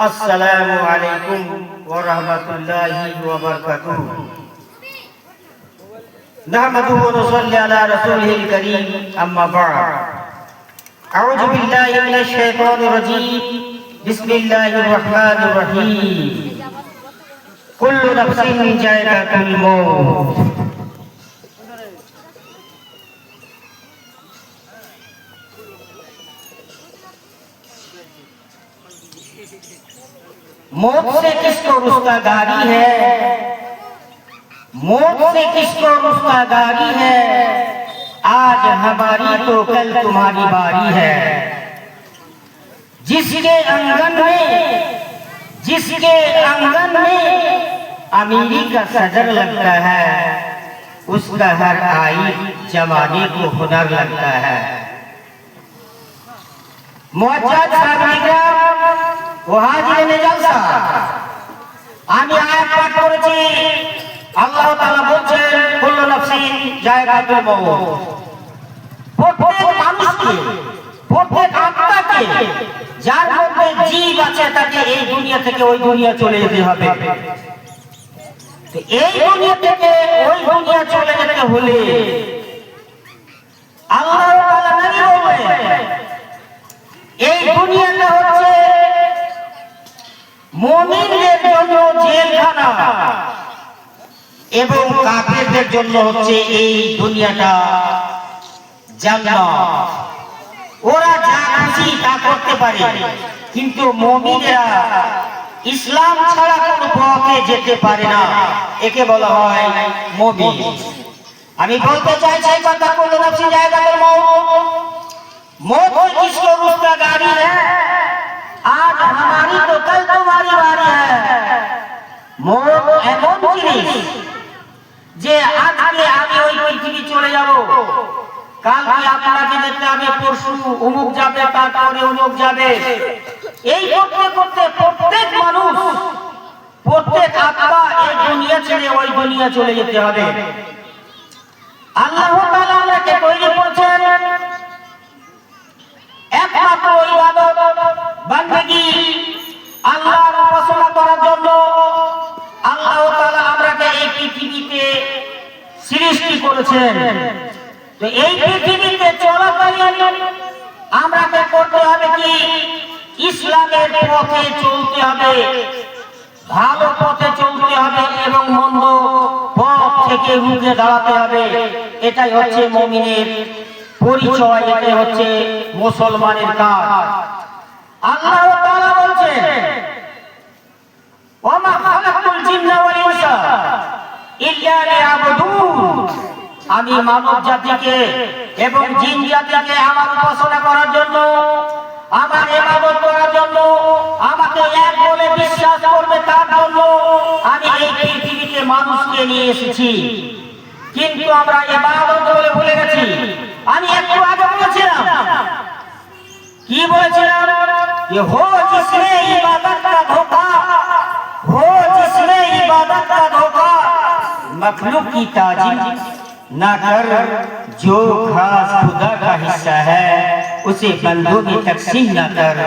अस्सलामु अलैकुम व रहमतुल्लाहि व बरकातुहू। नहमदुहु व नुसल्ली अला रसूलिहिल करीम, अम्मा बअद। अऊज़ु बिल्लाहि मिनश शैतानिर रजीम। बिस्मिल्लाहिर रहमानिर रहीम। कुल्लु नफ्सिन जायकातुल मौत। मौत से किसको रुस्तगारी है, मौत से किसको रुस्तगारी है, आज हमारी तो कल तुम्हारी बारी है। जिसके आंगन में अमीरी का सदर लगता है, उसका हर आई जमाने को हुनर लगता है। मुअज्जज साहब ও হাজিরে জলসা, আমি আয়াত পাঠ করেছি। আল্লাহ তাআলা বলছেন কুল্লু নাফসিন যায়কাতুল মউত। প্রত্যেক মানুষকে, প্রত্যেক আত্মাকে, যার মধ্যে জীব আছে, তাকে এই দুনিয়া থেকে ওই দুনিয়া চলে যেতে হবে। তো এই দুনিয়া থেকে ওই দুনিয়া চলে যেতে হলে আল্লাহ তাআলা নবী বলেন এই দুনিয়াটা হচ্ছে মুমিনদের জন্য জেলখানা এবং কাফেরদের জন্য হচ্ছে এই দুনিয়াটা জান্নাত। ওরা যা খুশি তা করতে পারে, কিন্তু মুমিনেরা ইসলাম ছাড়া কোনো পথে যেতে পারে না। একে বলা হয় মুমিন। আমি বলতে চাইছি কথা, কুল্লু নাফসিন যায়কাতুল মউত। मौत किसको रुस्तगारी है, आज हमारी तो कल तुम्हारी बारी है। मौत এমন জিনিস যে আজকে আমি ওই পৃথিবী চলে যাব, কালকে আপনাকে যেতে হবে, পরশু অমুক যাবে, তারপরে অমুক যাবে। এই করতে করতে প্রত্যেক মানুষ, প্রত্যেক আত্মা এই দুনিয়া ছেড়ে ওই দুনিয়া চলে যেতে হবে। আল্লাহ তাআলা আমাকে তৈরি করেছেন একমাত্র ইবাদত বান্দেগী আল্লাহর উপাসনা করার জন্য। আল্লাহ তাআলা আমাকে এই পৃথিবীতে সৃষ্টি করেছেন। তো এই পৃথিবীতে চলাকালীন আমাকে করতে হবে কি, ইসলামের পথে চলতে হবে, ভালো পথে চলতে হবে এবং মন্দ পথ থেকে রুখে দাঁড়াতে হবে। এটাই হচ্ছে মুমিনের পরিচয়, এটাই হচ্ছে মুসলমানের কাজ। আল্লাহ তাআলা বলছেন ওয়া মা খালাকতুল জিন্না ওয়াল ইনসা ইল্লা লিয়াবুদুন। আমি মানব জাতিকে এবং জিন জাতিকে আমার উপাসনা করার জন্য, আমার ইবাদত করার জন্য, আমাকে এক বলে বিশ্বাস করবে তার জন্য আমি এই পৃথিবীতে মানুষকে নিয়ে এসেছি। কিন্তু আমরা ইবাদত বলে ভুলে গেছি। আমি একটু আগে বলেছিলাম, কি বলেছিলাম, যে হো জিসমে ইবাদত কা ধোখা, হো জিসমে ইবাদত কা ধোখা, मखलूक की ताजीम ना कर, जो खास खुदा का हिस्सा है उसे बंदों में तकसीम ना कर।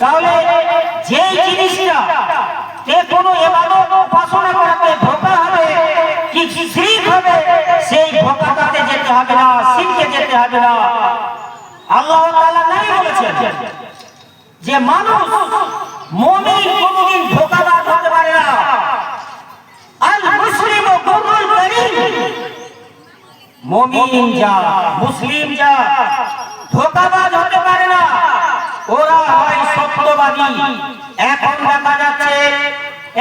তাহলে যে জিনিসটা তে কোনো ইবাদত উপাসনা করতে ধোঁকা হবে কি শিরক হবে, সেই ধোঁকাটাতে যেতে হবে না, শিরকে যেতে হবে না। আল্লাহ তাআলা নাই বলেছেন যে মানুষ মুমিন কোনদিন ধোঁকাবাজ হতে পারে না। আল মুসলিমু গুরুল করিম, মুমিন যা, মুসলিম যা ধোঁকাবাজ হতে পারে না, ওরা হয় সত্যবাদী। এখন দেখা যাচ্ছে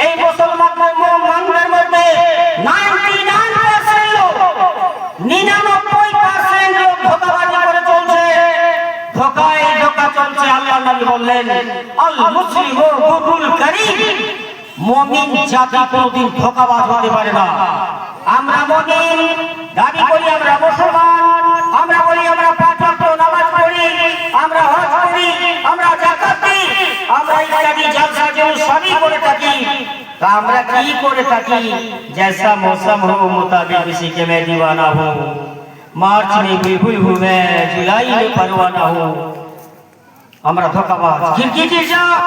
এই মুসলমানদের মধ্যে 99% লোক, 99% লোক ধোঁকাবাজি করে চলছে, ধোঁকায় ধোঁকা চলছে। আল্লাহ নবী বললেন আল মুসলিমু গুরুল করিম, মুমিন জাতি কোনদিন ধোঁকাবাজ হতে পারে না। আমরা মুমিন দাবি করি, আমরা মুসলমান, আমরা বলি আমরা পাঁচ ওয়াক্ত নামাজ পড়ি, আমরা হজ করি, আমরা যাকাত দিই, আমরা ইত্যাদি জলসা জুলুস সবই করে থাকি। তা আমরা কি করে থাকি? जैसा मौसम हो मुताबिक किसी के मैं दीवाना हूँ, मार्च में बुलबुल हूँ मैं, जुलाई में परवाना हूँ। আমরা ধোঁকাবাজ। গিরগিটির জাত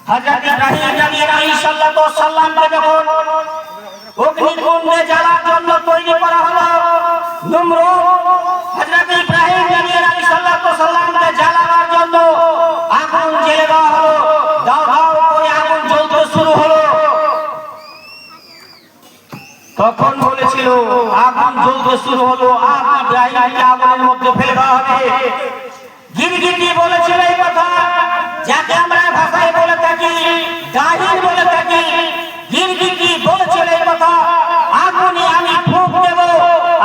হযরত ইব্রাহিম নবী আলাইহিসসালাতু ওয়াসসালামকে যখন অগ্নিকুণ্ডে জ্বালার জন্য তৈরি করা হলো, নমরুদ হযরত ইব্রাহিম নবী আলাইহিসসালাতু ওয়াসসালামকে জ্বালানোর জন্য আগুন জ্বেলে দেওয়া হলো। দাও দাও করে আগুন জ্বলতে শুরু হলো। তখন বলেছিল আগুন জ্বলতে শুরু হলো, আর ইব্রাহিমকে আগুনের মধ্যে ফেলে দেওয়া হবে। গিরগিটি বলেছিল এই কথা, যাকে আমরা ভাষায় বলে থাকি ডাহিন বলে থাকি। গিরগিটি বলেছিল এই কথা, আগুনে আমি ফুঁক দেব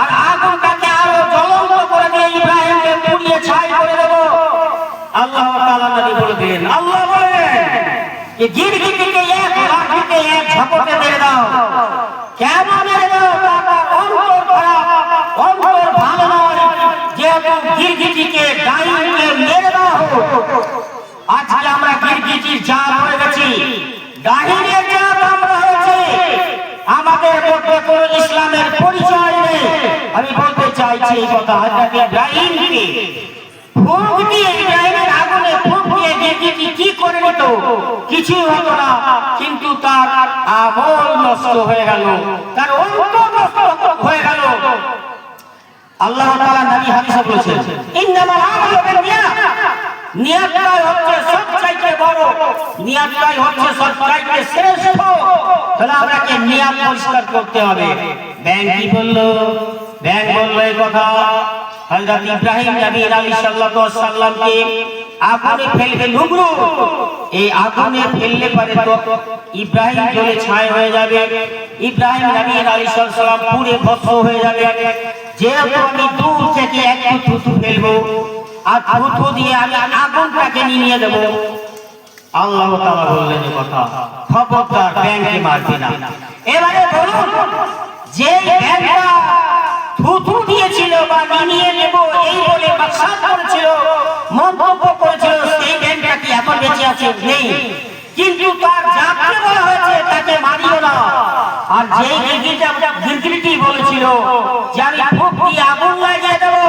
আর আগুনটাকে আরো জ্বলন্ত করে দিয়ে ইব্রাহিমকে পুড়িয়ে ছাই করে দেব। আল্লাহ তাআলা নবী বলবেন, আল্লাহ বলেন যে গিরগিটিকে এক লাঠিতে এক ঝাপটে মেরে দাও। কেন মেরে দাও? অন্তর খারাপ, অন্তর ভালো নয়, যেহেতু গিরগিটিকে ডাইনকে মেরে দাও। আজকে আমরা গিরগিটির জাত হয়ে গেছি, ডাইনের জাত আমরা হয়েছি। আমাদের মধ্যে কোনো ইসলামের পরিচয় নেই। আমি বলতে চাইছি এই কথা, হযরত ইব্রাহিমকে ফুঁক দিয়ে, ইব্রাহিমের আগুনে ফুঁক দিয়ে গিরগিটি কি করে নিত? কিছুই হতো না, কিন্তু তার আমল নষ্ট হয়ে গেল, তার অন্তর নষ্ট হয়ে গেল। আল্লাহ তাআলা নবী হাদিসে বলেছেন, ইন্নামাল আমালু বিন্নিয়াত। নিয়তটাই হচ্ছে সবচাইতে বড়, নিয়তটাই হচ্ছে সবচাইতে শ্রেষ্ঠ। তাহলে আমাকে নিয়ত পরিষ্কার করতে হবে। ব্যাংক কি বললো? ব্যাংক বললো এই কথা, হযরত ইব্রাহিম নবী আলাইহিসসালাতু ওয়াসসালামকে আগুনে ফেলবে লুগরু। এই আগুনে ফেললে পরে তো ইব্রাহিম জ্বলে ছাই হয়ে যাবে, ইব্রাহিম নবী আলাইহিসসালাম পুড়ে ভস্ম হয়ে যাবে। যেহেতু আমি দূর থেকে একটু থুতু ফেলবো আর থুতু দিয়ে আমি আগুনটাকে নিয়ে দেবো। আল্লাহ তাআলা বললেন এই কথা, খবরদার ব্যাংকে মারবে না। এবারে বলুন, যে ব্যাংকটা থুতু দিয়েছিল বা নিয়ে নেব এই বলে মাকসাদ করেছিল, মন্তব্য করেছিল, সেই ব্যাংকটা কি এখন বেঁচে আছে? নেই। কিন্তু তার যাকে বলা হয়েছে তাকে মারিও না। আর যে গিরগিটি বলেছিল যে আমি ফুঁক দিয়ে আগুন লাগিয়ে দেবো,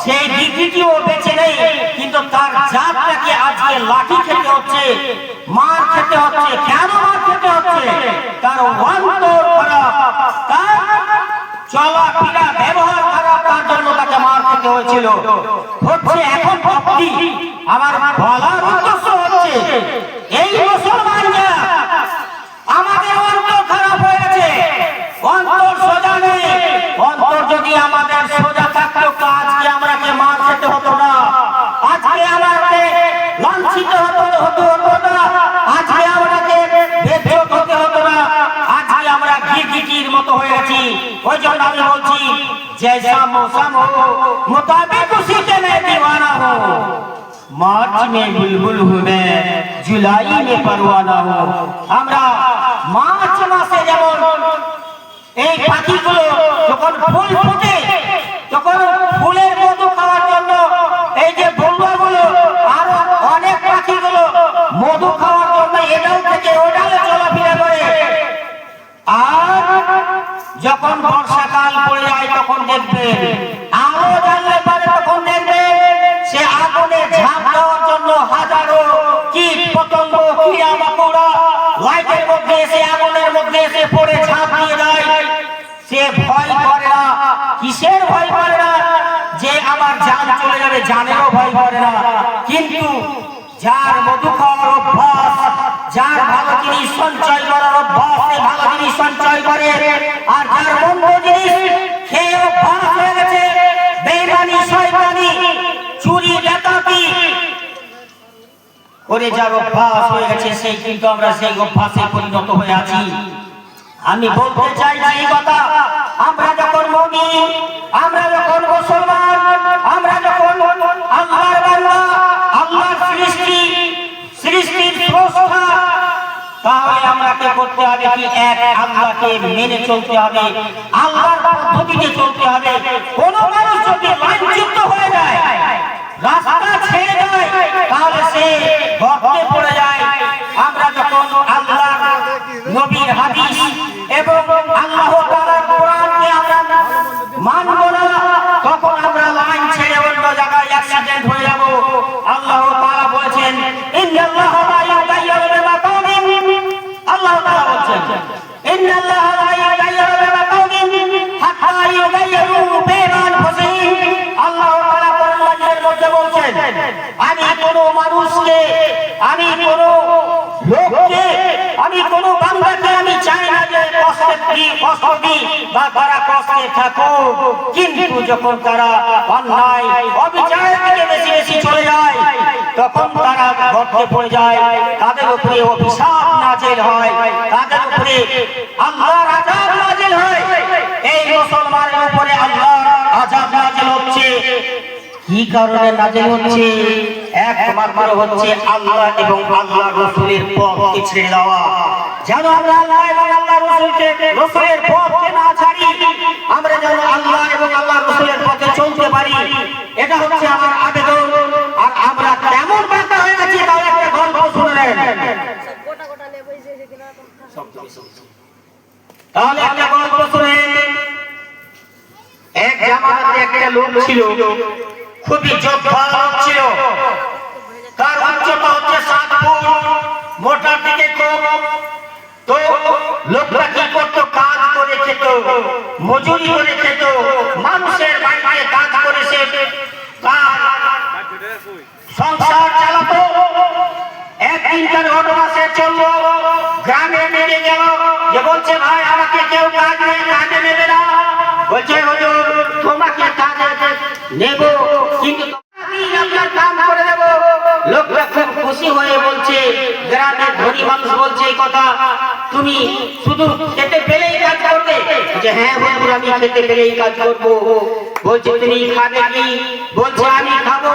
সেই গিরগিটিও বেঁচে নেই। কিন্তু তার জাতটাকে আজকে লাঠি খেতে হচ্ছে, মার খেতে হচ্ছে। কেন মার খেতে হচ্ছে? তার অন্তর খারাপ, তার চলাফেরা ব্যবহার খারাপ, তার জন্য তাকে মার খেতে হয়েছিল। হচ্ছে এখন ভক্তি। আমার বলার উদ্দেশ্য হচ্ছে এই মুসলমানরা আমাদের অন্তর খারাপ হয়ে গেছে, অন্তর সোজা নেই। অন্তর যদি আমাদের সোজা থাকতো, আজকে আমাকে মার খেতে হতো না, আজকে আমাকে লাঞ্ছিত হতো না, আজকে আমাকে বেজ্জত হতে হতো না। আজকে আমরা গিরগিটির মতো হয়ে গেছি। ওই জন্য আমি বলছি, জैसा मौसम हो मुताबिक उसी के मैं दीवाना हूँ। मार्च में बुलबुल हूँ मैं, जुलाई में परवाना हूँ। আমরা মার্চ মাসে যেমন এই পাখিগুলো যখন ফুল ফোটে, তখন ফুলের মধু খাওয়ার জন্য এই যে বলুয়াগুলো আর অনেক পাখিগুলো মধু খাওয়ার জন্য এটাও থেকে ওটালে চলাফেরা করে। আর যখন বর্ষাকাল পড়ে যায় তখন দেখবেন আলো জ্বাললে পারে, তখন দেখবেন সে আগুনে ঝাঁপ দেওয়ার জন্য হাজারো কীট পতঙ্গ কিড়া মাকড়া লাইটের মধ্যে এসে, আগুনের মধ্যে এসে পড়ে ঝাঁপ দিয়ে যায়। সে ভয় করে না। কিসের ভয় করে না? যে আমার জান চলে যাবে, জানেরও ভয় করে না। কিন্তু যার মধু খাওয়ার অভ্যাস, যার ভালো জিনিস সঞ্চয় করার অভ্যাস, সে ভালো জিনিস সঞ্চয় করে। আর যার মন্দ জিনিস খেয়ে অভ্যাস হয়ে গেছে, বেঈমানি, শয়তানি, চুরি, ডাকাতি করে যার অভ্যাস হয়ে গেছে, সেই কিন্তু আমরা সেই অভ্যাসে পরিণত হয়ে আছি। আমি বলতে চাইছি এই কথা, আমরা যখন মুমিন, আমরা যখন মুসলমান, আমরা যখন আল্লাহর বান্দা, আল্লাহর সৃষ্টির স্রষ্টা, তাহলে আমাকে করতে হবে কি? এক আল্লাহকে মেনে চলতে হবে, আল্লাহর পদ্ধতিতে চলতে হবে। কোন মানুষ যদি লাঞ্ছিত হয়ে যায়, রাস্তা ছেড়ে যায়, তাহলে সে গর্তে পড়ে যায়। আমরা যখন আল্লাহর নবীর হাদিস এবং আল্লাহ তাআলার কোরআনকে আমরা মানব না, তখন আমরা লাইন ছেড়ে অন্য জায়গায় অ্যাক্সিডেন্ট হয়ে যাব। আল্লাহ ইন্নাল্লাহ লা ইউগাইয়িরু মা বিকাওমিন হাত্তা ইউগাইয়িরু বিমা আনফুসিহিম। আল্লাহ তাআলা কোরআনের মধ্যে বলছেন, আমি কোন মানুষকে, আমি কোন লোককে, আমি কোন বান্দাকে আমি চাই না যে কষ্ট দিই বা তারা কষ্টে থাকুক, কিন্তু যখন তারা অন্যায় অবিচারের দিকে বেশি বেশি চলে যায় তখন তারা গর্তে পড়ে যায়, তাদের উপরে অভিশাপ নাযিল হয়, তাদের উপরে আল্লাহর আযাব নাযিল হয়। এই মুসলমানের উপরে আল্লাহর আযাব নাযিল হচ্ছে। কি কারণে নাযিল হচ্ছে? একমাত্র হচ্ছে আল্লাহ এবং আল্লাহর রাসূলের পথকে ছেড়ে দেওয়া। যেন আমরা আল্লাহ এবং আল্লাহর রাসূলের পথকে না ছাড়ি, আমরা যেন আল্লাহ এবং আল্লাহর রাসূলের পথে চলতে পারি, এটা হচ্ছে আমার আবেদন। আর আমরা কেমন বাঁকা হয়ে গেছি তাহলে একটা গল্প শুনলেন, তাহলে একটা গল্প শুনেন। এক জামানাতে একটা লোক ছিল, খুবই যোদ্ধা লোক ছিল, তার উচ্চতা হচ্ছে 7 ফুট, মোটা দিকে কম। তো লোকটা কি করতো? কাজ করে খেত, মজুরি করে খেত, মানুষের বাড়িতে কাজ করে সে সংসার চালাতো। একদিন তার ঘটনা সে চললো, গ্রামে বেরিয়ে গেল, যে বলছে ভাই আমাকে কেউ কাজে নেবে না। বলছে হুজুর তোমাকে কাজে নেব, কিন্তু আপনার কাম করে দেব। লোকটা খুব খুশি হয়ে বলছে, গ্রামের ধনী মানুষ বলছে এই কথা, তুমি শুধু খেতে পেলেই কাজ করবে? যে হ্যাঁ হুজুর আমি খেতে পেলেই কাজ করব। বলছে তুমি খাবে কি? বলছে আমি খাবো,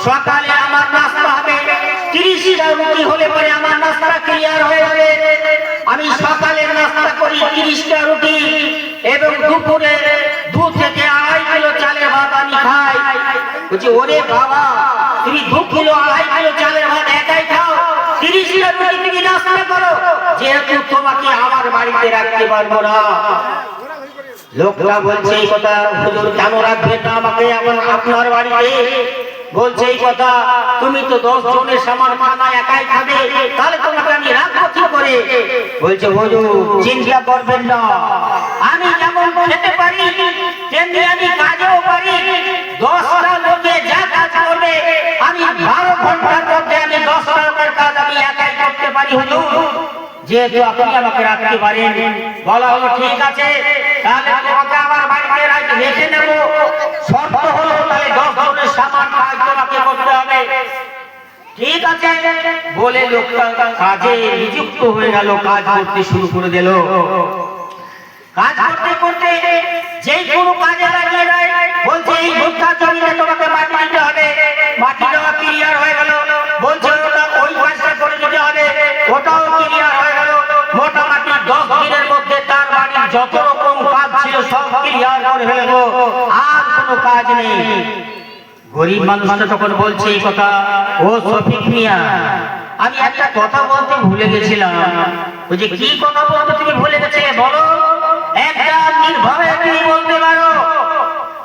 সকালে আমার নাস্তা হবে 30টা রুটি হলে পরে আমার নাস্তা ক্লিয়ার হয়ে যাবে। আমি সকালের নাস্তা করি 30টা রুটি, এবং দুপুরে 2 থেকে 2.5 কিলো চালের ভাত আমি খাই। বলছি ওরে বাবা, তুমি 2 কিলো 2.5 কিলো চালের ভাত একাই খাও, 30টা রুটি তুমি নাস্তা করো, যেহেতু তোমাকে আমার বাড়িতে রাখতে পারবো না। লোকটা বলছে এই কথা, হুজুর কেন রাখবেন না আমাকে আপনার বাড়িতে? বলছে এই কথা, তুমি তো 10 জনের সমান খানা একাই খাবে, তাহলে তোমাকে আমি রাখবো কি করে? বলছে হুজুর চিন্তা করবেন না, আমি যেমন খেতে পারি তেমনি আমি কাজও পারি। 10টা লোকে যা কাজ করবে আমি 12 ঘন্টার মধ্যে আমি 10টা লোকের কাজ আমি একাই করতে পারি হুজুর, যেহেতু আপনি আমাকে রাখতে পারেন। বলা হলো ঠিক আছে, তাহলে তোমাকে আমার বাড়িতে রেখে নেব, শর্ত হলো তাহলে 10 জনের সমান কাজ তোমাকে করতে হবে। ঠিক আছে বলে লোকটা কাজে নিযুক্ত হয়ে গেল, কাজ করতে শুরু করে দিল। কাজ করতে করতে যেই কোনো কাজে লাগিয়ে দেয়, বলছে এই ভুট্টা জমিতে তোমাকে মাটি দিতে হবে, মাটি দেওয়া ক্লিয়ার হয়ে গেল। বলছে ওটা ওই কাজটা করে দিতে হবে, ওটাও ক্লিয়ার হয়ে গেল। মোটামুটি 10 দিনের মধ্যে তার বাড়ির যত রকম কাজ ছিল সব ক্লিয়ার করে ফেলবো, আর কোনো কাজ নেই। গরিব মানুষটা তখন বলছে এই কথা, ও শফিক মিয়া আমি একটা কথা বলতে ভুলে গেছিলাম। বলছে কি কথা বলতে তুমি ভুলে গেছিলে? বলো, একটা নির্ভয়ে তুমি বলতে পারো।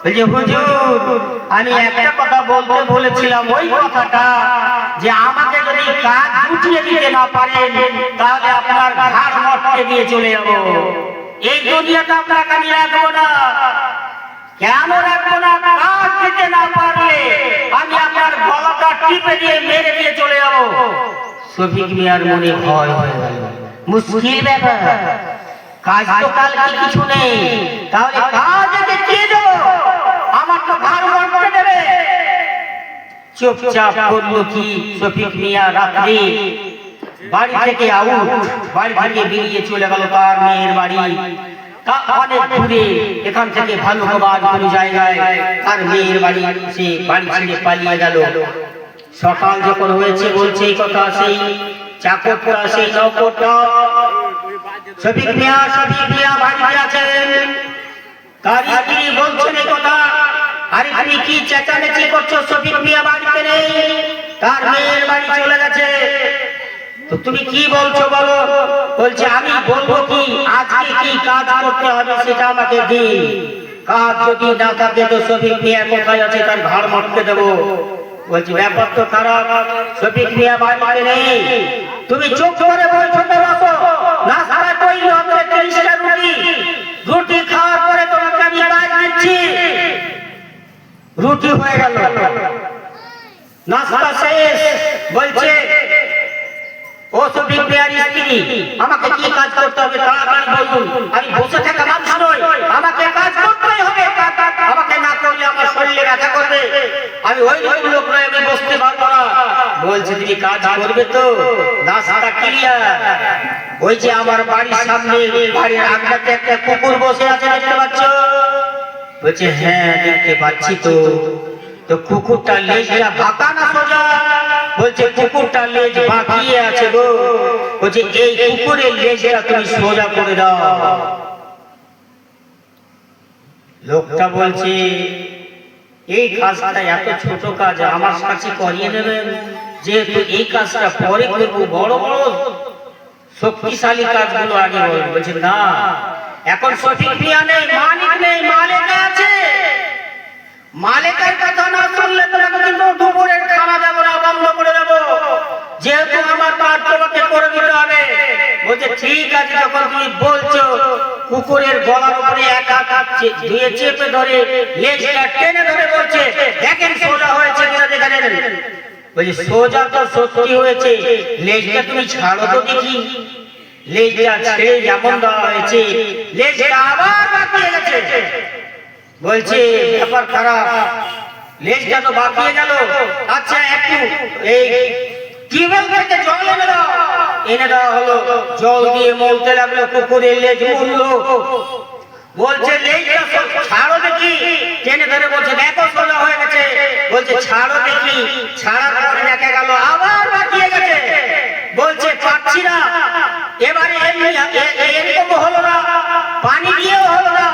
বলছে হুজুর আমি একটা কথা বলতে বলেছিলাম, ওই কথাটা যে আমাকে যদি কাজ গুছিয়ে দিতে না পারেন তাহলে আপনার ঘাড় মটকে দিয়ে চলে যাবো, এই দুনিয়াটা আপনাকে আমি রাখবো না। কেন রাখবো না? কাজ দিতে না পারলে আমি আপনার গলাটা টিপে দিয়ে মেরে দিয়ে চলে যাবো। শফিক মিয়ার মনে ভয় হয়ে গেল, মুশকিল ব্যাপার, কাজ তো কাল কিছু নেই, তাহলে কাজ দিয়ে দেবো, আমার তো ঘাড় মটকে দেবে। চুপচাপ করলো কি শফিক মিয়া, রাত্রি বাড়ি থেকে আউট, বাড়ি থেকে বেরিয়ে চলে গেল তার মেয়ের বাড়ি। অনেক দূরে এখান থেকে ভালুকাবাদ কোনো জায়গায় তার মেয়ের বাড়ি, সে বাড়ি ছেড়ে পালিয়ে গেল। সকাল যখন হয়েছে বলছে এই কথা, সেই চাকরটা সেই নৌকরটা শফিক মিয়া বাড়িতে আছেন, তার স্ত্রী বলছেন এই কথা, আরে তুমি কি চেঁচামেচি করছো? শফিক মিয়া বাড়িতে নেই, তার মেয়ের বাড়ি চলে গেছে, তো তুমি কি বলছো বলো? বলছে আমি বলবো কি, আজকে কি কাজ করতে হবে সেটা আমাকে দিন, কাজ যদি না থাকে তো শফিক মিয়া কোথায় আছে তার ঘাড় মটকে দেবো। বলছি ব্যাপার তো খারাপ, শফিক মিয়া বাড়িতে নেই, তুমি চুপ করে বলছো তো না সারা কই হবে 30টা রুটি হয়ে গেল, নাস্তা শেষ। বলছে ও শফিক মিয়ার স্ত্রী, আমাকে কি কাজ করতে হবে তাড়াতাড়ি বলুন, আমি বসে থাকা মানুষ নই, আমাকে কাজ করতেই হবে, আমাকে না করলে আমার শরীরে ব্যথা করবে, আমি ওই রকম লোক নয়, আমি বসতে পারবো না। বলছে তুমি কাজ করবে তো? নাস্তা ক্লিয়ার। ওই যে আমার বাড়ির সামনে, বাড়ির আঙিনাতে একটা কুকুর বসে আছে, দেখতে পাচ্ছ? বলছে হ্যাঁ দেখতে পাচ্ছি। তো তো কুকুরটা লেজটা বাঁকা না সোজা? বলছে কুকুরটা লেজ বাঁকিয়ে আছে গো। বলছে এই কুকুরের লেজটা তুমি সোজা করে দাও। লোকটা বলছে এই কাজটা এত ছোট কাজ আমার কাছে করিয়ে নেবেন, যেহেতু এই কাজটা পরে করবো, বড় বড় শক্তিশালী কাজগুলো আগে বলবো। বলছে না, এখন শফিক মিয়া নেই, মালিক নেই, মালিক আছে। মালিকের কথা না শুনলে তোমাকে কিন্তু দুপুরের খাওয়া যাবে না, বন্ধ করে দেবো, যেহেতু আমার কাজ তোমাকে করে দিতে হবে। বলছে ঠিক আছে, যখন তুমি বলছো। কুকুরের গলার উপরে এক হাত ধুয়ে চেপে ধরে লেজটা টেনে ধরে বলছে দেখেন সোজা হয়েছে কিনা দেখা নেন। বলছে সোজা তো সত্যি হয়েছে, লেজটা তুমি ছাড়ো তো দেখি। লেজটা ছেড়ে যেমন দেওয়া হয়েছে, লেজটা আবার বাঁকিয়ে গেছে। বলছে ব্যাপার খারাপ, লেজটা তো বাঁকিয়ে গেল। আচ্ছা একটু এই টিউবওয়েল থেকে জল এনে দাও। এনে দেওয়া হলো, জল দিয়ে মলতে লাগলো, কুকুরের লেজ মুড়লো। বলছে লেজটা ছাড়ো দেখি, টেনে ধরে বলছে দেখো সোজা হয়ে গেছে। বলছে ছাড়ো দেখি, ছাড়ার পরে দেখা গেল আবার বাঁকিয়ে গেছে। বলছে পাচ্ছি না, এবারে এরকম হলো না, পানি দিয়েও হলো না।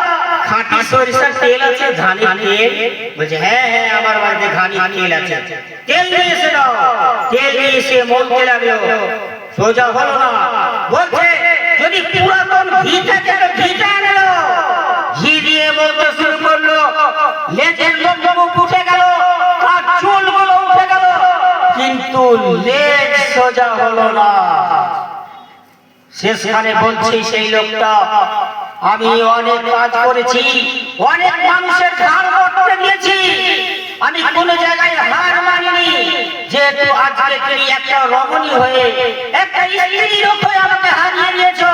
খাঁটি সরিষার তেল আছে, ধানের তেল? বলছে হ্যাঁ হ্যাঁ আমার বাড়িতে ধানের তেল আছে, তেল নিয়ে এসে দাও। তেল নিয়ে এসে মলতে লাগলো, সোজা হলো না। বলছে যদি পুরাতন ঘি থাকে তো ঘিটা এনে দাও। ঘি দিয়ে মলতে শুরু করলো, লেজের লোমগুলো উঠে গেল, আর চুলগুলো উঠে গেল, কিন্তু লেজ সোজা হলো না। শেষখানে বলছে সেই লোকটা আমি অনেক কাজ করেছি, অনেক মানুষের ঘাড় মটকে দিয়েছি, আমি কোন জায়গায় হার মানিনি। যেহেতু আজকে তুমি একটা রমণী হয়ে, একটা স্ত্রী লোক হয়ে আমাকে হারিয়ে দিয়েছো,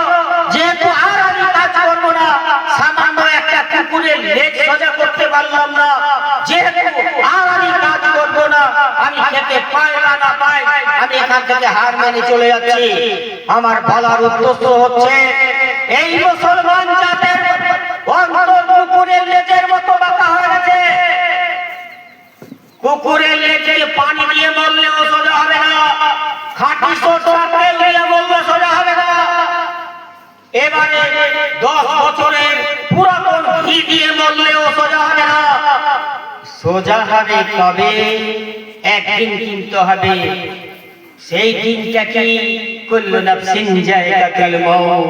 যেহেতু আর আমি কাজ করবো না, সামান্য একটা কুকুরের লেজ সোজা করতে পারলাম না, যেহেতু আর আমি কাজ করবো না, আমি খেতে পাই না পাই, আমি এখান থেকে হার মেনে চলে যাচ্ছি। আমার বলার উদ্দেশ্য হচ্ছে এই মুসলমান জাতের অন্তর কুকুরের লেজের মতো বাঁকা হয়ে গেছে। কুকুরের লেজে পানি দিয়ে মরলেও সোজা হবে না, খাঁটি সরষের তেল দিয়ে মরলে সোজা হবে না। এবারে 10 বছরের পুরাতন ঘি দিয়ে মরলেও সোজা হবে না। সোজা হবে কবে? একদিন কিনতে হবে। সেই দিনটা কি? কুল্লু নাফসিন যায়কাতুল মউত।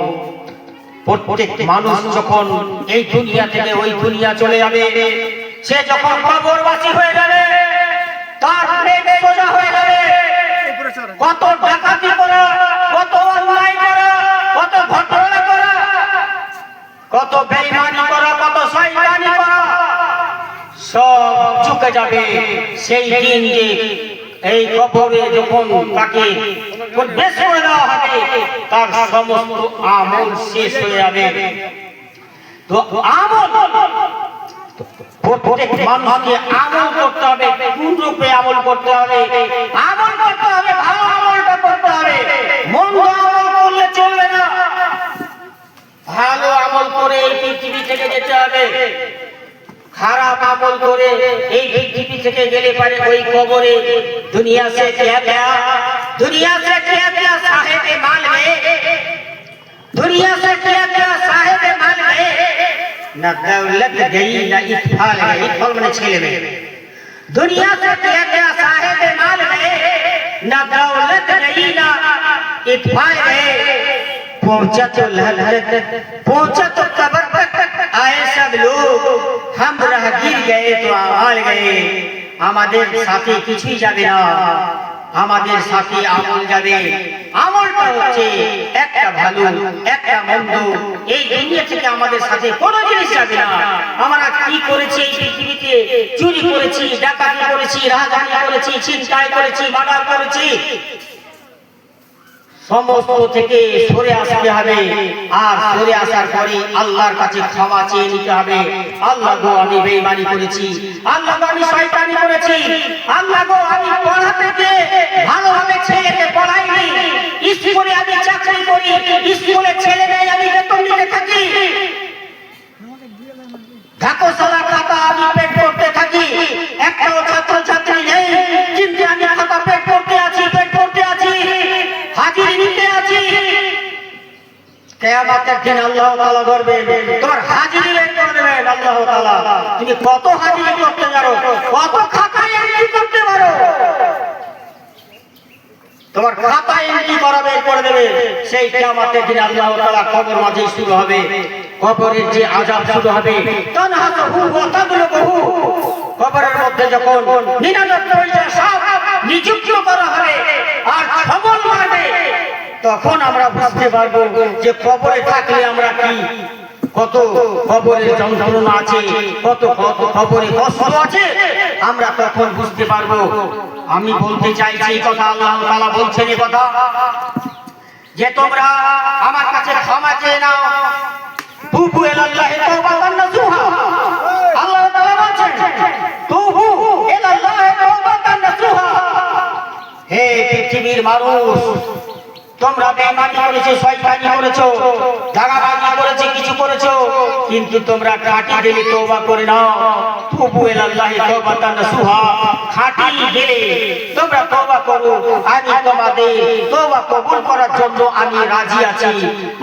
প্রত্যেক মানুষ যখন এই দুনিয়া থেকে ওই দুনিয়া চলে যাবে, সে যখন কবরবাসী হয়ে যাবে, তার পেট সোজা হয়ে যাবে। কত ডাকাতি করা, কত অন্যায় করা, কত ঘটনা করা, কত বেঈমানি করা, কত শয়তানি করা, সব ঝুঁকে যাবে। সেই দিন যে এই কবরে যখন তাকে বেশ করে দেওয়া হবে, তার সমস্ত আমল শেষ হয়ে যাবে। তো আমল প্রত্যেক মানুষকে আমল করতে হবে, কোন রূপে আমল করতে হবে? আমল করতে হবে, ভালো আমলটা করতে হবে, মন্দ আমল করলে চলবে না। ভালো আমল করে এই পৃথিবী থেকে যেতে হবে, খারাপ আমল করে এই পৃথিবী থেকে গেলে পারে ওই কবরে দুনিয়া সে কিয়া গয়া, দুনিয়া সে কিয়া গয়া সাহেবে মাল হে, দুনিয়া সে কিয়া গয়া সাহেবে মাল হে, না দৌলত গই না ইকফাল হে। ইকফাল মানে ছেলে মেয়ে। দুনিয়া সে কিয়া গয়া সাহেবে মাল হে, না দৌলত গই না इकफाल है। पहुंचा तो लहलत, पहुंचा तो कब्र तक आए सब लोग, हम राहगीर गए तो आमाल गए। আমাদের সাথে কিছুই যাবে না, আমাদের সাথে আমল যাবে। আমলটা হচ্ছে একটা ভালো একটা মন্দ এই দুনিয়া থেকে আমাদের সাথে কোনো জিনিস যাবে না। আমরা কি করেছি এই পৃথিবীতে? চুরি করেছি, ডাকাতি করেছি, রাহাজানি করেছি, ছিনতাই করেছি, মার্ডার করেছি, সমস্ত থেকে সরে আসতে হবে। আর সরে আসার পরে আল্লাহর কাছে ক্ষমা চেয়ে নিতে হবে। আল্লাহ গো, আমি বেঈমানি করেছি, আল্লাহ গো, আমি শয়তানি করেছি, আল্লাহ গো, আমি পড়াতে গিয়ে ভালোভাবে ছেলেকে পড়াইনি, স্কুলে আমি চাকরি করি, স্কুলে ছেলে মেয়ে আমি বেতন দিতে থাকি, ঢাকসালা খাতা আমি পেট করতে থাকি, একটাও ছাত্র ছাত্রী নেই, কিন্তু আমি খাতা পেট করতে আছি, হাজিরি নিতে আছি। কিয়ামতের দিন আল্লাহ তাআলা করবেন, তোমার হাজিরি বের করে দেবেন আল্লাহ তাআলা। তুমি কত হাজিরি করতে পারো, কত খাতায় এন্ট্রি করতে পারো, তোমার খাতায় এন্ট্রি করা বের করে দেবে। সেই কিয়ামতের দিন আল্লাহ তাআলা কবর মাঝে শুরু হবে, কবরের যে আযাব শুরু হবে, তানহাসহু ওয়া তাদলুহু, কবরের মধ্যে যখন 99টা সাপ নিযুক্ত করা হবে আর খবর মারবে, তখন আমরা বুঝতে পারবো যে কবরে থাকলে আমরা কি, কত কবরের যন্ত্রণা আছে, কত কত কবরে কষ্ট আছে, আমরা তখন বুঝতে পারবো। আমি বলতে চাইছি এই কথা, আল্লাহ তাআলা বলছেন এই কথা যে তোমরা আমার কাছে ক্ষমা চেয়ে নাও, তুবু ইলাল্লাহি তাওবাতান নাসুহা। আল্লাহ তাআলা বলছেন তুবু ইলাল্লাহি তাওবাতান নাসুহা। হে পৃথিবীর মানুষ, তোমরা বেঈমানি করেছো, শয়তানি করেছো, দাগাবাজি করেছো, কিছু করেছো, কিন্তু তোমরা খাঁটি দিলে তওবা করে নাও। তুবু ইলাল্লাহি তাওবাতান নাসুহা, খাঁটি দিলে তোমরা তওবা করো, আমি তোমাদের তওবা কবুল করার জন্য আমি রাজি আছি।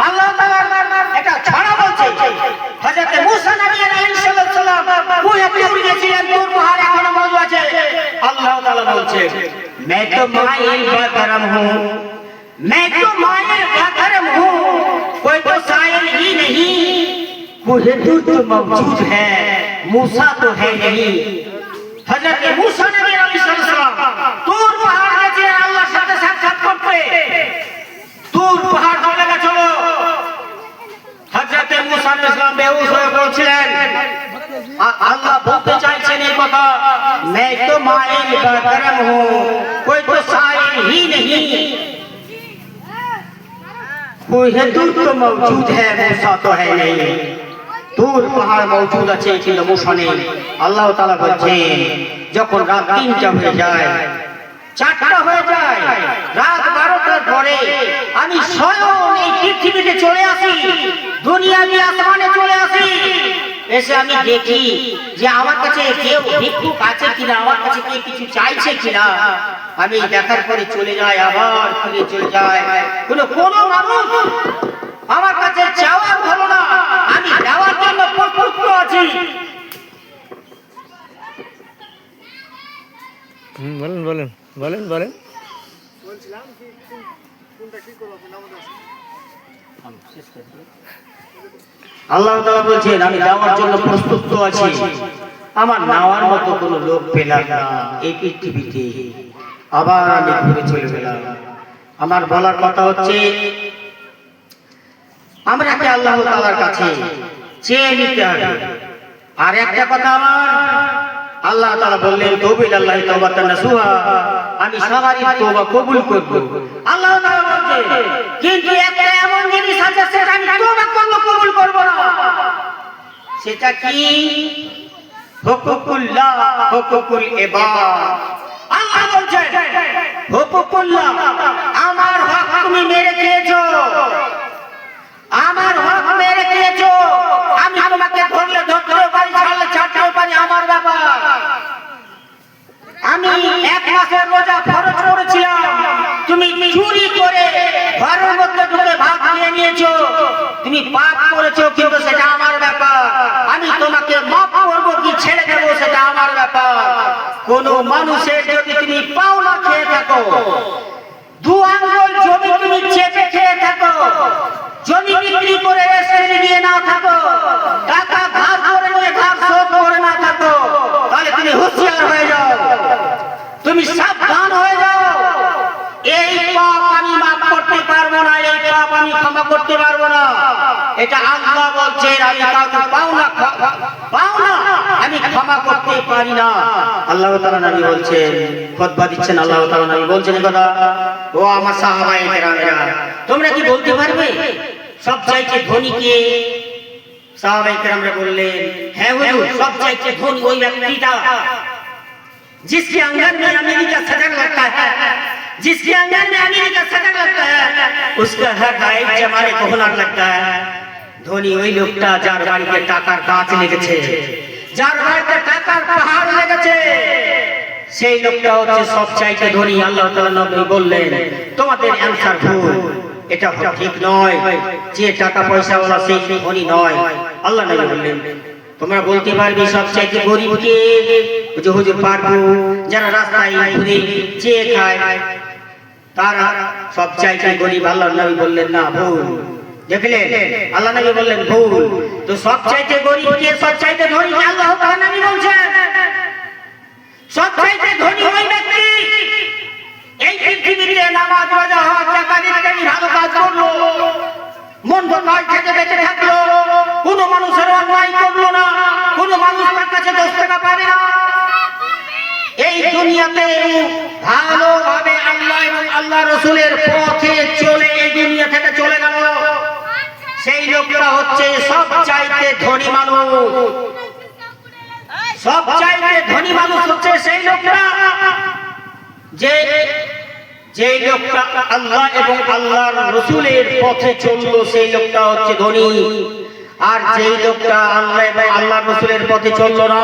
আল্লাহ তাআলা এটা ছাড়া বলছে, হযরত মুসা নবী আলাইহিস সালাম মুহে তুর গেছিলেন, তুর পাহাড় এখনো মজুদ আছে। আল্লাহ তাআলা বলছে मैं तो मायल का करम हूँ, मैं तो मायल का करम हूँ, कोई तो सायल ही नहीं, मुझे तो मौजूद है, मूसा तो है नहीं। हजरत मूसा नबी अलैहिस्सलाम तूर पहाड़ গেছে আল্লাহর সাথে সাক্ষাৎ করতে। তূর পাহাড় চলে গেছিল, হযরত मूसा अलैहिस्सलाম বেহুশ হয়ে পড়ছিলেন। আল্লাহ বলতে চাইছেন এই কথা, मैं तो मायल का करम हूँ, कोई तो साइल ही नहीं, कोई दूर तो मौजूद है, मूसा तो है नहीं। दूर पहाड़ मौजूद আছে কিন্তু मूसा নেই। আল্লাহ তাআলা বলছেন যখন রাত 3টা হয়ে যায়, 4টা হয়ে যায়, রাত 12টার পরে আমি স্বয়ং এই পৃথিবীতে চলে আসি, দুনিয়াবি আসমানে চলে আসি। এসে আমি দেখি যে আমার কাছে কেউ ভিক্ষুক আছে কিনা, আমার কাছে কেউ কিছু চাইছে কিনা। আমি দেখার পরে চলে যাই, আবার ফিরে চলে যায়। কোনো মানুষ আমার কাছে চাওয়ার হলো না, আমি দেওয়ার জন্য প্রস্তুত আছি। বলেন বলেন বলেন বলেন। বলছিলাম কি কোনটা কি করব নামাজ আছে আমি শেষ করে দিই। আল্লাহ তাআলা বলছেন আমি যাওয়ার জন্য প্রস্তুত আছি, আমার নেওয়ার মতো কোনো লোক পেলাম না এই পৃথিবীতে। আবার আমি ঘুরে চলে গেলাম। আমার বলার কথা হচ্ছে আমরা কি আল্লাহ তাআলার কাছে চেয়ে নিতে হবে। আর একটা কথা আমার আল্লাহ তাআলা বললেন তওবা ইলাল্লাহি তাওবাতান নাসুহা, আমি সবারই তওবা কবুল করব। আল্লাহ তাআলা বলছেন কিন্তু একটা এমন জিনিস আছে সেটা আমি তওবা করব কবুল করব না। সেটা কি? হুকুকুল্লাহ, হুকুকুল ইবাদ। আল্লাহ বলছেন হুকুকুল্লাহ, আমার হক তুমি মেরে খেয়েছো, আমার হক মেরে খেয়েছো। আমি তোমাকে ধরলে ধরতেও পারি, ছাড়লে ছাড়তেও পারি, আমার ব্যাপার। আমি 1 মাসের রোজা ফরজ করেছিলাম, তুমি চুরি করে ঘরের মধ্যে ঢুকে ভাত খেয়ে নিয়েছো, তুমি পাপ করেছো, কিন্তু সেটা আমার ব্যাপার। আমি তোমাকে মাফ করবো কি ছেড়ে দেবো সেটা আমার ব্যাপার। কোন মানুষের যদি তুমি পাওনা খেয়ে থাকো, 2 আঙ্গুল জমি তুমি চেপে খেয়ে থাকো, জমি বিক্রি করে রেস্টুরেন্টে নিয়ে না থাকো, টাকা ধার করে নিয়ে ধার শোধ করে না থাকো, তাহলে তুমি হুঁশিয়ার হয়ে যাও, তুমি সাবধান হয়ে যাও। এই পাপ আমি মাফ করতে পারবো না, এই পাপ আমি ক্ষমা করতে পারবো না। এটা আল্লাহ বলছেন, আমি কাউকে পাওনা আমি ক্ষমা করতে পারি না। আল্লাহ তাআলা নবী বলছেন, খুতবা দিচ্ছেন, আল্লাহ তাআলা নবী বলছেন এই কথা। ও আমার সাহাবায়ে কেরামেরা, তোমরা কি বলতে পারবে সবচাইতে ধনী কে? সাহাবায়ে কেরামরা বললেন, হ্যাঁ হুজুর, সবচাইতে ধনী ওই ব্যক্তিটা जिसके अंदर में अमीरी का सदर लगता है, जिसके अंदर में अमीरी का सदर लगता है, उसका हर गाइड जमाने को हुनर लगता है। धोनी वही लोकटा जार बाड़ीতে টাকার গাছ লেগেছে, যার বাড়িতে টাকার পাহাড় লেগেছে, সেই লোকটা হচ্ছে সবচাইতে ধনী। আল্লাহ তাআলা নবী বললেন, তোমাদের অ্যানসার ভুল, এটা ঠিক নয়। যে টাকা পয়সাওয়ালা সেই ধনী নয়। আল্লাহ নবী বললেন, তোমরা বলতে পারবে সবচাইতে গরিব কে? হুজুর পারবো। যারা রাস্তায় ঘুরে চেয়ে খায় তারা সবচাইতে গরিব। আল্লাহ নবী বললেন, না, ভুল। দেখলেন, আল্লাহ নবী বললেন ভুল। তো সবচাইতে গরিব কে, সবচাইতে ধনী কে? আল্লাহ তাআলা নবী বলছেন সবচাইতে ধনী ওই ব্যক্তি এই পৃথিবীতে নামাজ রোজা হজ যাকাত ইত্যাদি ভালো কাজ করলো, মন কাজ থেকে বেঁচে থাকলো, কোনো মানুষের অন্যায় করলো না, কোনো মানুষ তার কাছে 10 টাকা পাবে না, এই দুনিয়াতে ভালোভাবে আল্লাহ এবং আল্লাহ রাসূলের পথে চলে এই দুনিয়া থেকে চলে গেল, সেই লোকটা হচ্ছে সবচাইতে ধনী মানুষ। সবচাইতে ধনী মানুষ হচ্ছে সেই লোকটা যে লোকটা আল্লাহ এবং আল্লাহর রাসূলের পথে চললো, সেই লোকটা হচ্ছে ধনী। আর যেই লোকটা আল্লাহ এবং আল্লাহর রাসূলের পথে চললো না,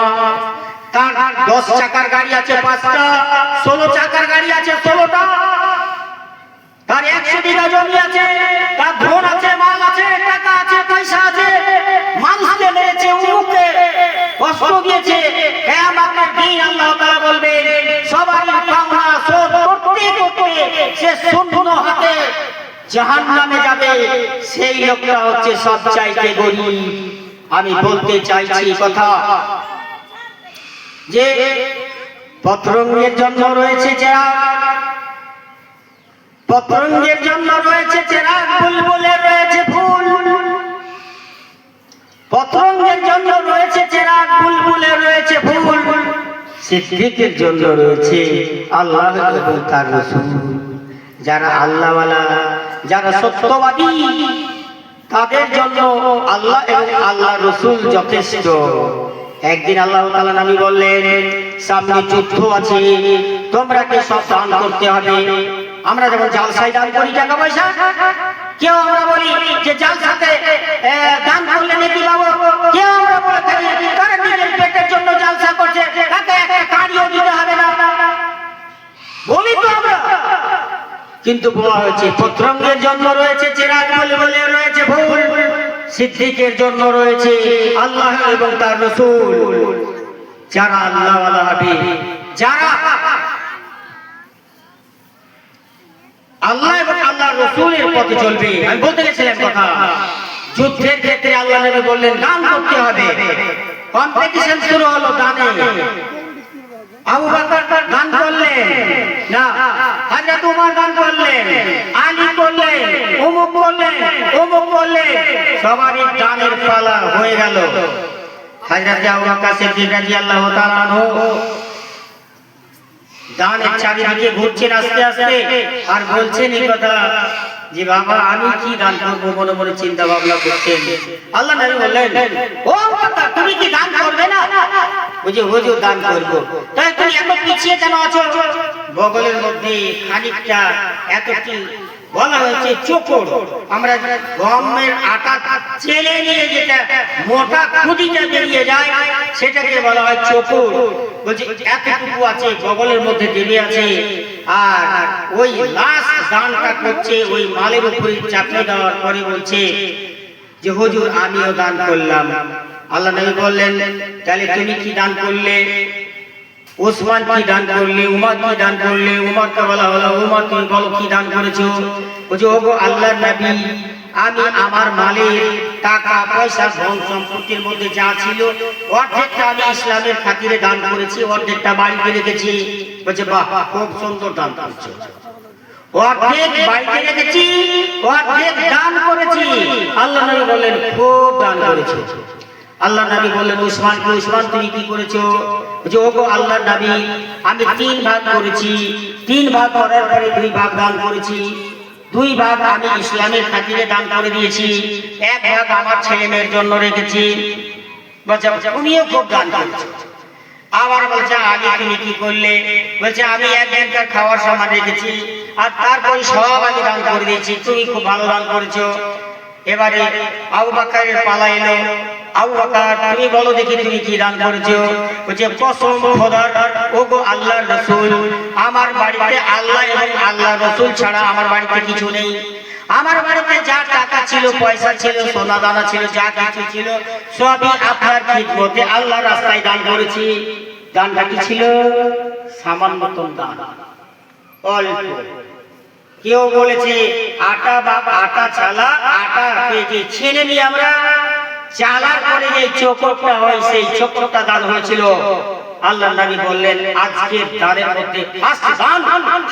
তার 10 চাকার গাড়ি আছে 5টা, 16 চাকার গাড়ি আছে 16টা, তার 100 বিঘা জমি আছে, তার ধন আছে, মাল আছে, টাকা আছে, পয়সা আছে, মানুষকে মেরেছে, উমুককে কষ্ট দিয়েছে, কিয়ামতের দিন আল্লাহ তাআলা বলবেন সবারই পাওনা শোধ করতে করতে সে শূন্য হাতে জাহান্নামে যাবে। সেই লোকটা হচ্ছে সবচাইতে গরিব। আমি বলতে চাইছি কথা যে পতঙ্গের জন্য রয়েছে চেরাগ, পতঙ্গের জন্য রয়েছে চেরাগ, বুলবুলের রয়েছে ফুল। পতঙ্গের জন্য রয়েছে চেরাগ, বুলবুলের রয়েছে ফুল, সিদ্দিকের জন্য রয়েছে আল্লাহ এবং তার রাসূল। যারা আল্লাহওয়ালা, যারা সত্যবাদী, তাদের জন্য আল্লাহ এবং আল্লাহর রাসূল যথেষ্ট। একদিন আল্লাহ তাআলা নবী বললেন, সামনে যুদ্ধ আছে, তোমরা কি সব দান করতে হবে। আমরা যখন জালসায় দান করি টাকা পয়সা, কেউ আমরা বলি যে জালসাতে দান করলে নাকি পাবো, কেউ আমরা বলে থাকি তারা নিজের পেটের জন্য জালসা করছে, তাকে একটা কাড়িও দিতে হবে না, বলি তো আমরা। কিন্তু বলা হয়েছে পতঙ্গের জন্য রয়েছে চেরাগ, বুলবুলের রয়েছে ফুল, সিদ্দিকের জন্য রয়েছে আল্লাহ এবং তার রাসূল। যারা আল্লাহওয়ালা হবে, যারা আল্লাহ এবং আল্লাহর রাসূলের পথে চলবে। আমি বলতে গেছিলাম কথা, যুদ্ধের ক্ষেত্রে আল্লাহ নবী বললেন দান করতে হবে। কম্পিটিশন শুরু হলো দানে। আবু বকর দান করলেন না, হযরত ওমর দান করলেন, আলী করলেন, অমুক করলেন, অমুক করলেন, সবারই দানের পালা হয়ে গেল। হযরত আবু বকর সিদ্দিক রাদিয়াল্লাহু তাআলা আনহু দানের চারিদিকে ঘুরছেন আস্তে আস্তে, আর বলছেন এই কথা যে বাবা আমি কি দান করবো, মনে মনে চিন্তা ভাবনা করছেন। আল্লাহ নবী বললেন, ও বাবা তুমি কি দান করবে না? বুঝে হুজুর দান করব। তাই তুমি এত পিছিয়ে কেন আছো? বগলের মধ্যে খানিকটা এতটি বলা হয়েছে চোকড়, আমরা গমের আটা চেলে নিয়ে যেটা মোটা খুদিটা বেরিয়ে যায় সেটাকে বলা হয় চোকড়। বলছে এতটুকু আছে বগলের মধ্যে দেবে আছে, আর ওই লাস্ট দানটা করছে ওই মালের উপরে চাপিয়ে দেওয়ার পরে বলছে যে হুজুর আমিও দান করলাম। আল্লাহ নবী বললেন তাহলে তুমি কি দান করলে? ওসমান কি দান করলে? উমর কি দান করলে? উমরকে বলা হলো, উমর তুমি বলো কি দান করেছো? বলছে ওগো আল্লাহর নবী আমি আমার মালের টাকা পয়সা ধন সম্পত্তির মধ্যে যা ছিল অর্ধেকটা আমি ইসলামের খাতিরে দান করেছি, অর্ধেকটা বাড়িতে রেখেছি। বলছে বাহ খুব সুন্দর দান করছো। অর্ধেক বাড়িতে রেখেছি, অর্ধেক দান করেছি। আল্লাহ নবী বললেন খুব দান করেছো। আল্লাহ নবী বললেন উসমানকে, উসমান তুমি কি করেছো? যে ওগো আল্লাহর নবী, আমি 3 ভাগ করেছি। 3 ভাগ করার পরে 2 ভাগ দান করেছি। 2 ভাগ আমি ইসলামের খাতিরে দান করে দিয়েছি। 1 ভাগ আমার ছেলে মেয়ের জন্য রেখেছি। বলছে তুমিও খুব দান করেছো। আবার বলছে আগে তুমি কি করলে? বলছে আমি একজনকার খাওয়ার সামান রেখেছি, আর তারপরে সব আমি দান করে দিয়েছি। তুমি খুব ভালো দান করেছো। এবারে আবু বকরের পালা এলো। আবু বকর তুমি বলো দেখি তুমি কি দান করেছো? বলছে কসম খোদার, ওগো আল্লাহর রাসূল, আমার বাড়িতে আল্লাহ এবং আল্লাহর রাসূল ছাড়া আমার বাড়িতে কিছু নেই। আমার বাড়িতে যা টাকা ছিল, পয়সা ছিল, সোনা দানা ছিল, যা কিছু ছিল সবই আপনার খিদমতে আল্লাহর রাস্তায় দান করেছি। দানটা কি ছিল? সামান্য দান, অল্প। কেউ বলেছে আটা বা আটা চালা, আটা যে ছেনে নিয়ে আমরা চালার পরে যে চোখটা হয়, সেই চোখটা দান হয়েছিল। আল্লাহ নবী বললেন আজকের দানের মধ্যে ফার্স্ট দান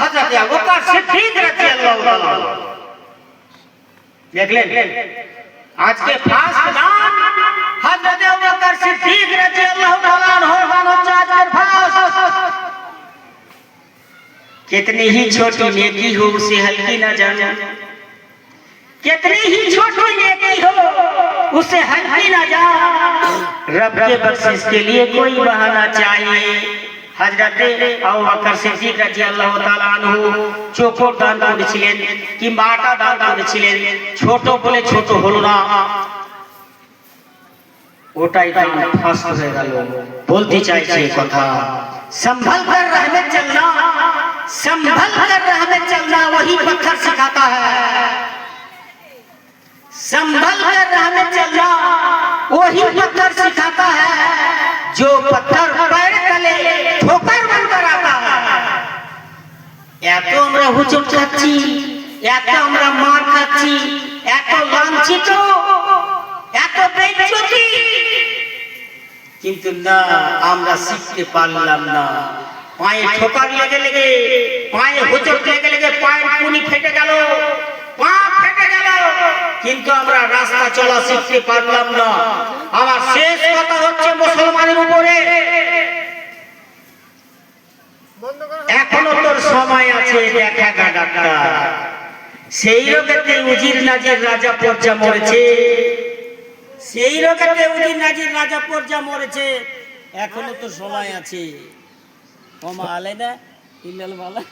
হযরত আবু বকর সিদ্দিক রাদিয়াল্লাহু তাআলা। দেখলেন আজকে ফার্স্ট দান হযরত আবু বকর সিদ্দিক রাদিয়াল্লাহু তাআলা আনহু হচ্ছে আজকের ফার্স্ট। कितनी ही छोटी नेकी हो उसे हल्की ना जाना, कितनी ही छोटी नेकी हो उसे हल्की ना जा। रब के बख्शिश के लिए कोई बहाना चाहिए। हजरत আবু বকর সিদ্দিক রাদিয়াল্লাহু তাআলা আনহু চোখের দান করেছিলেন, কি মাটা দান করেছিলেন। ছোট বলে ছোট হলো না, ওটাই দান ফার্স্ট হয়ে গেল। বলতে চাইছি কথা, संभल कर राह में चलना, संभल कर राह में चलना वही पत्थर सिखाता है। संभल कर राह में चलना वही पत्थर सिखाता है, जो पत्थर पैर तले ठोकर बनकर आता है। এত আমরা হুজুর খাচ্ছি, এত আমরা মার খাচ্ছি, এত লাঞ্ছিত, এত বেইজ্জতি, কিন্তু না আমরা শিখতে পারলাম না। পায়ে ঠোকার লেগে লেগে, পায়ে হোঁচট লেগে লেগে পায়ের কুনি ফেটে গেল, পা ফেটে গেল, কিন্তু আমরা রাস্তা চলা শিখতে পারলাম না। আমার শেষ কথা হচ্ছে মুসলমানের উপরে, এখনো তোর সময় আছে দেখা গা ডাক্তার। সেই রোগেতে উজির নাজির রাজা পর্যা মরেছে, সেই রোগেতে উজির নাজির রাজা পর্যা মরেছে, এখনো তো সময় আছে। ওমা আলাইনা ইল্লাল বালা।